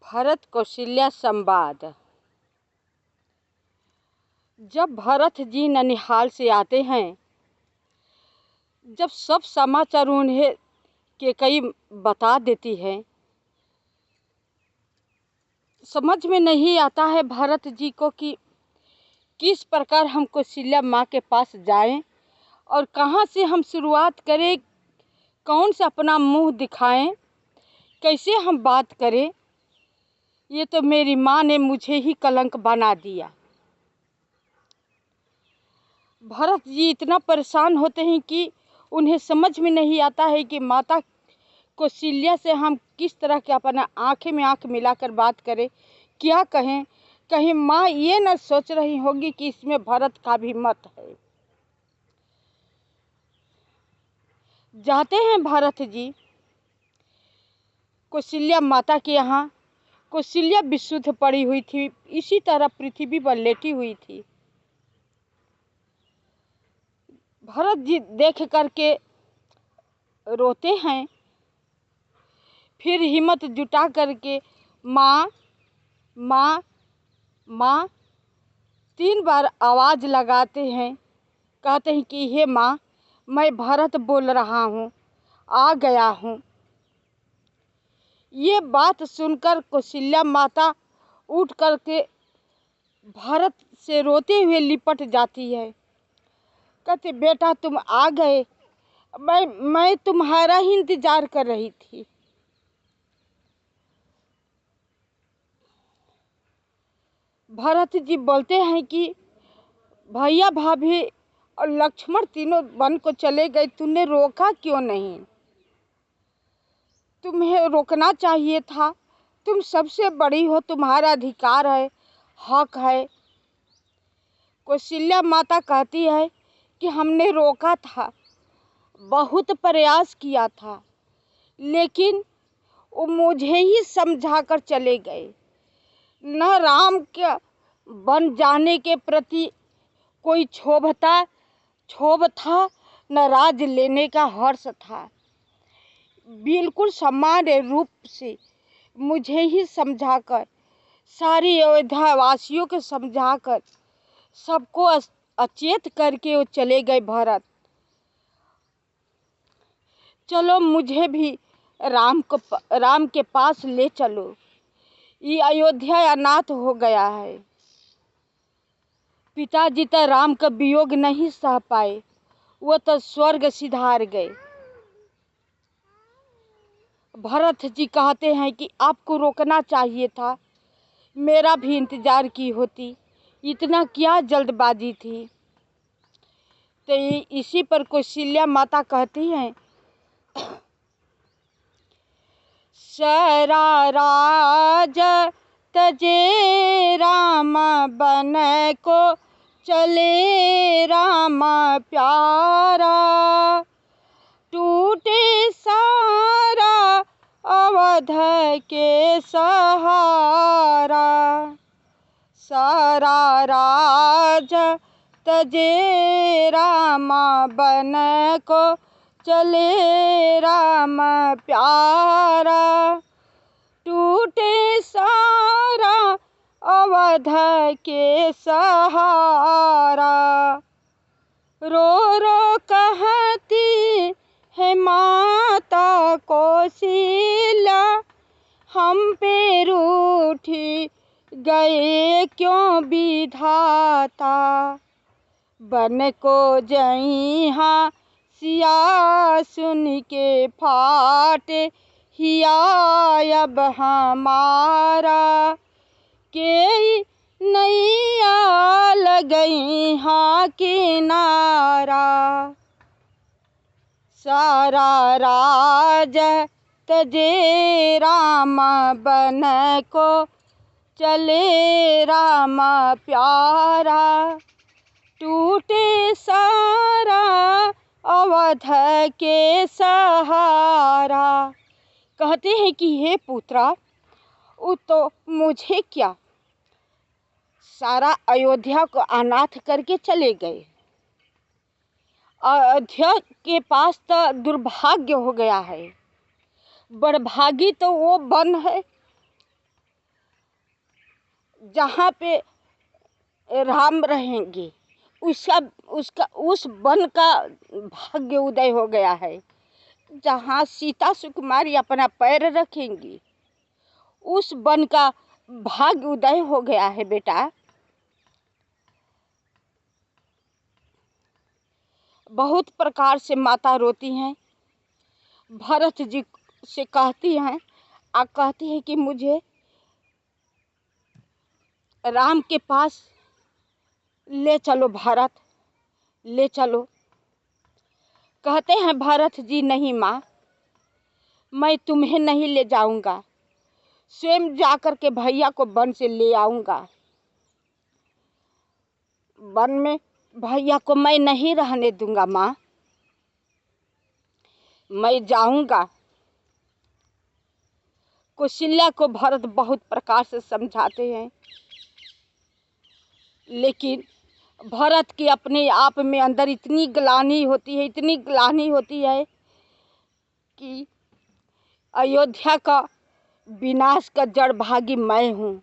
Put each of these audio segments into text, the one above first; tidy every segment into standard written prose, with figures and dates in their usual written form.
भरत कौशल्या संवाद। जब भरत जी ननिहाल से आते हैं, जब सब समाचार उन्हें केकई बता देती है, समझ में नहीं आता है भरत जी को कि किस प्रकार हम कौशल्या माँ के पास जाएं और कहाँ से हम शुरुआत करें, कौन सा अपना मुंह दिखाएं, कैसे हम बात करें। ये तो मेरी माँ ने मुझे ही कलंक बना दिया। भरत जी इतना परेशान होते हैं कि उन्हें समझ में नहीं आता है कि माता कौशल्या से हम किस तरह के अपना आँखें में आँख मिलाकर बात करें, क्या कहें। कहीं माँ ये न सोच रही होगी कि इसमें भरत का भी मत है। जाते हैं भरत जी कौशल्या माता के यहाँ। कौशल्या विशुद्ध पड़ी हुई थी, इसी तरह पृथ्वी पर लेटी हुई थी। भरत जी देख करके रोते हैं, फिर हिम्मत जुटा करके माँ माँ माँ 3 बार आवाज़ लगाते हैं। कहते हैं कि हे माँ, मैं भरत बोल रहा हूँ, आ गया हूँ। ये बात सुनकर कौशल्या माता उठ करके भरत से रोते हुए लिपट जाती है। कहते बेटा तुम आ गए, मैं तुम्हारा ही इंतजार कर रही थी। भरत जी बोलते हैं कि भैया भाभी और लक्ष्मण तीनों वन को चले गए, तूने रोका क्यों नहीं? तुम्हें रोकना चाहिए था, तुम सबसे बड़ी हो, तुम्हारा अधिकार है, हक है। कौशल्या माता कहती है कि हमने रोका था, बहुत प्रयास किया था, लेकिन वो मुझे ही समझा कर चले गए। न राम के बन जाने के प्रति कोई क्षोभ था, न राज लेने का हर्ष था। बिल्कुल सामान्य रूप से मुझे ही समझाकर, सारी अयोध्या वासियों को समझाकर, सबको अचेत करके वो चले गए। भरत, चलो मुझे भी राम के पास ले चलो, ये अयोध्या अनाथ हो गया है। पिताजी तो राम का वियोग नहीं सह पाए, वो तो स्वर्ग सिधार गए। भरत जी कहते हैं कि आपको रोकना चाहिए था, मेरा भी इंतजार की होती, इतना क्या जल्दबाजी थी। तो इसी पर कौशल्या माता कहती हैं, सारा राज तजे राम बन को चले राम प्यारा, टूटे सारा अवध के सहारा। सारा राज तजे राम बन को चले राम प्यारा, टूटे सारा अवध के सहारा। रो रो कहती है माता कौशल्या, हम पे रूठी गए क्यों विधाता, बन को जइहा सिया सुन के फाटे हिया अब हमारा, के नैया लगई हाँ किनारा। सारा राज तजे राम बन को चले राम प्यारा, टूटे सारा अवध के सहारा। कहते हैं कि हे पुत्रा, वो तो मुझे क्या, सारा अयोध्या को अनाथ करके चले गए। अयोध्या के पास तो दुर्भाग्य हो गया है, बड़भागी तो वो वन है जहाँ पे राम रहेंगे उस वन का भाग्य उदय हो गया है। जहाँ सीता सुकुमारी अपना पैर रखेंगी उस वन का भाग्य उदय हो गया है बेटा। बहुत प्रकार से माता रोती हैं, भरत जी से कहती हैं कहती है कि मुझे राम के पास ले चलो, भरत ले चलो। कहते हैं भरत जी नहीं माँ, मैं तुम्हें नहीं ले जाऊंगा, स्वयं जाकर के भैया को वन से ले आऊंगा। वन में भैया को मैं नहीं रहने दूंगा माँ, मैं जाऊंगा। कौशल्या को भरत बहुत प्रकार से समझाते हैं, लेकिन भरत की अपने आप में अंदर इतनी ग्लानि होती है, इतनी ग्लानि होती है कि अयोध्या का विनाश का जड़ भागी मैं हूँ।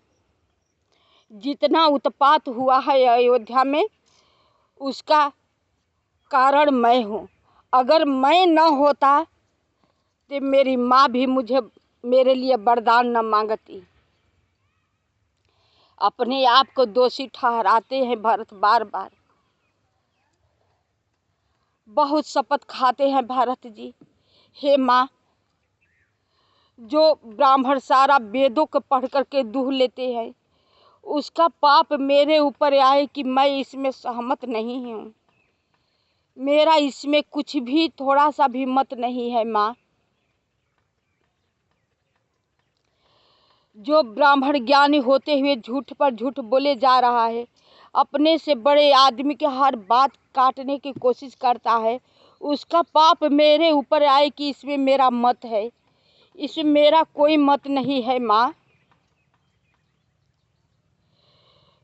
जितना उत्पात हुआ है अयोध्या में उसका कारण मैं हूँ। अगर मैं न होता तो मेरी माँ भी मेरे लिए वरदान न मांगती। अपने आप को दोषी ठहराते हैं भरत बार बार। बहुत शपथ खाते हैं भरत जी, हे माँ, जो ब्राह्मण सारा वेदों को पढ़ करके दूह लेते हैं उसका पाप मेरे ऊपर आए कि मैं इसमें सहमत नहीं हूँ। मेरा इसमें कुछ भी थोड़ा सा भी मत नहीं है माँ। जो ब्राह्मण ज्ञानी होते हुए झूठ पर झूठ बोले जा रहा है, अपने से बड़े आदमी के हर बात काटने की कोशिश करता है, उसका पाप मेरे ऊपर आए कि इसमें मेरा मत है। इसमें मेरा कोई मत नहीं है माँ।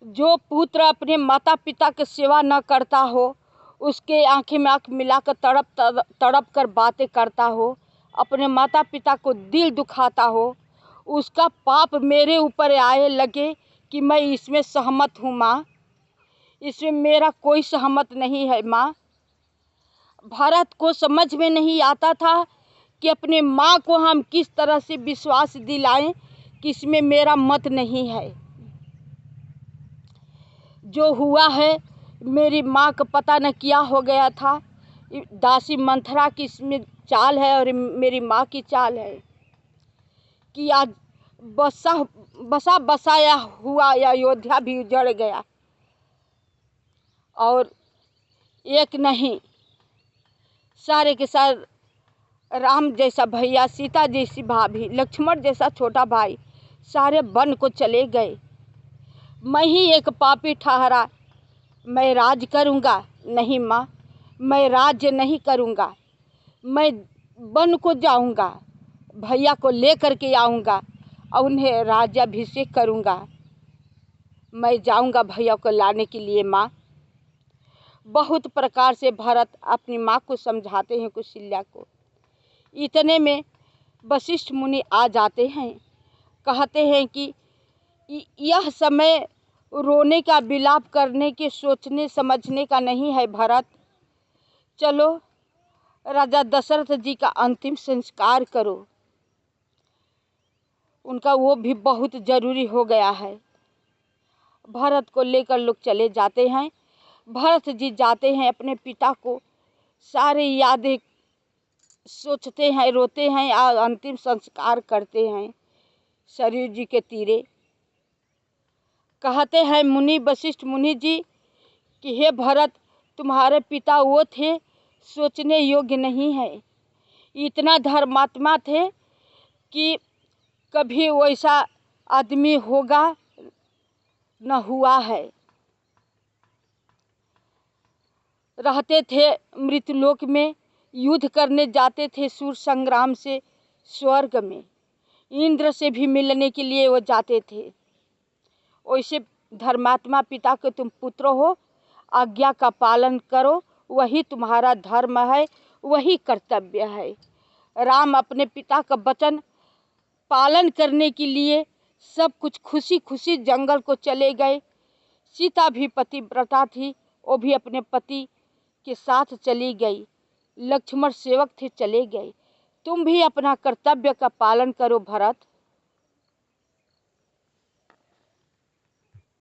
जो पुत्र अपने माता पिता की सेवा न करता हो, उसके आंखें में आंख मिलाकर तड़प कर बातें करता हो, अपने माता पिता को दिल दुखाता हो, उसका पाप मेरे ऊपर आए लगे कि मैं इसमें सहमत हूँ माँ। इसमें मेरा कोई सहमत नहीं है माँ। भरत को समझ में नहीं आता था कि अपने माँ को हम किस तरह से विश्वास दिलाएं कि इसमें मेरा मत नहीं है। जो हुआ है मेरी माँ को पता न क्या हो गया था। दासी मंथरा की इसमें चाल है और मेरी माँ की चाल है कि आज बसा बसाया हुआ अयोध्या भी उजड़ गया। और एक नहीं, सारे के सारे राम जैसा भैया, सीता जैसी भाभी, लक्ष्मण जैसा छोटा भाई सारे वन को चले गए। मैं ही एक पापी ठहरा। मैं राज करूँगा? नहीं माँ, मैं राज्य नहीं करूँगा। मैं वन को जाऊँगा, भैया को ले करके आऊँगा और उन्हें राज्याभिषेक करूँगा। मैं जाऊँगा भैया को लाने के लिए माँ। बहुत प्रकार से भरत अपनी माँ को समझाते हैं, कौशल्या को। इतने में वशिष्ठ मुनि आ जाते हैं, कहते हैं कि यह समय रोने का, विलाप करने के, सोचने समझने का नहीं है भरत। चलो राजा दशरथ जी का अंतिम संस्कार करो, उनका वो भी बहुत जरूरी हो गया है। भरत को लेकर लोग चले जाते हैं। भरत जी जाते हैं, अपने पिता को सारे यादें सोचते हैं, रोते हैं और अंतिम संस्कार करते हैं सरयू जी के तीरे। कहते हैं मुनि, वशिष्ठ मुनि जी कि हे भरत, तुम्हारे पिता वो थे सोचने योग्य नहीं है। इतना धर्मात्मा थे कि कभी वैसा आदमी होगा न हुआ है। रहते थे मृतलोक में, युद्ध करने जाते थे सूर संग्राम से स्वर्ग में, इंद्र से भी मिलने के लिए वो जाते थे। वैसे धर्मात्मा पिता के तुम पुत्र हो, आज्ञा का पालन करो, वही तुम्हारा धर्म है, वही कर्तव्य है। राम अपने पिता का वचन पालन करने के लिए सब कुछ खुशी खुशी जंगल को चले गए। सीता भी पतिव्रता थी, वो भी अपने पति के साथ चली गई। लक्ष्मण सेवक थे, चले गए। तुम भी अपना कर्तव्य का पालन करो भरत।